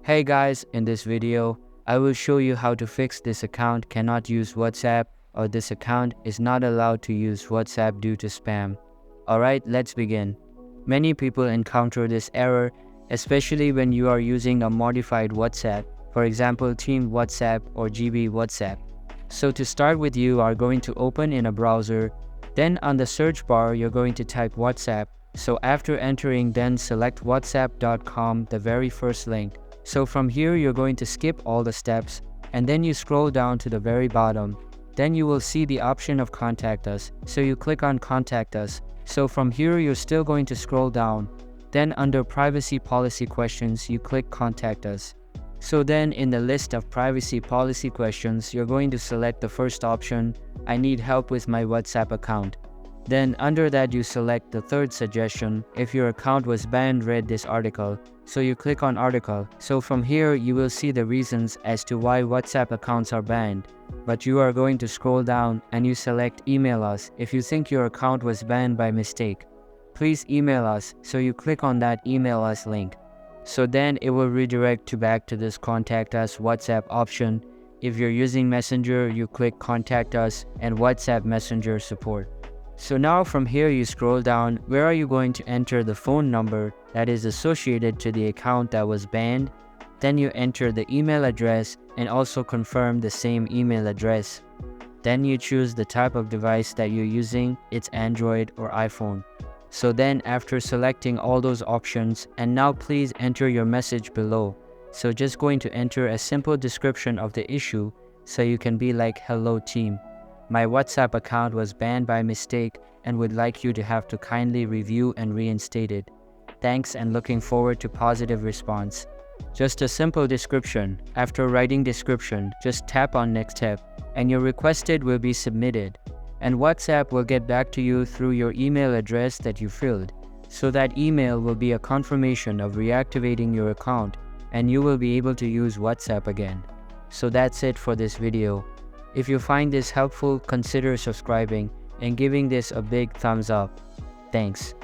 Hey guys, in this video, I will show you how to fix this account cannot use WhatsApp or this account is not allowed to use WhatsApp due to spam. Alright, let's begin. Many people encounter this error, especially when you are using a modified WhatsApp, for example Team WhatsApp or GB WhatsApp. So to start with, you are going to open in a browser, then on the search bar you're going to type WhatsApp. So after entering, then select whatsapp.com, the very first link. So from here you're going to skip all the steps and then you scroll down to the very bottom. Then you will see the option of contact us. So you click on contact us. So from here you're still going to scroll down. Then under privacy policy questions you click contact us. So then in the list of privacy policy questions you're going to select the first option, I need help with my WhatsApp account. Then under that you select the third suggestion, if your account was banned, read this article. So you click on article. So from here you will see the reasons as to why WhatsApp accounts are banned. But you are going to scroll down and you select email us if you think your account was banned by mistake. Please email us, so you click on that email us link. So then it will redirect to back to this contact us WhatsApp option. If you're using Messenger, you click contact us and WhatsApp Messenger support. So now from here you scroll down, where are you going to enter the phone number that is associated to the account that was banned. Then you enter the email address and also confirm the same email address. Then you choose the type of device that you're using, it's Android or iPhone. So then after selecting all those options, and now please enter your message below. So just going to enter a simple description of the issue, so you can be like, hello team. My WhatsApp account was banned by mistake and would like you to have to kindly review and reinstate it. Thanks and looking forward to positive response. Just a simple description. After writing description, just tap on next step and your requested will be submitted. And WhatsApp will get back to you through your email address that you filled. So that email will be a confirmation of reactivating your account and you will be able to use WhatsApp again. So that's it for this video. If you find this helpful, consider subscribing and giving this a big thumbs up. Thanks.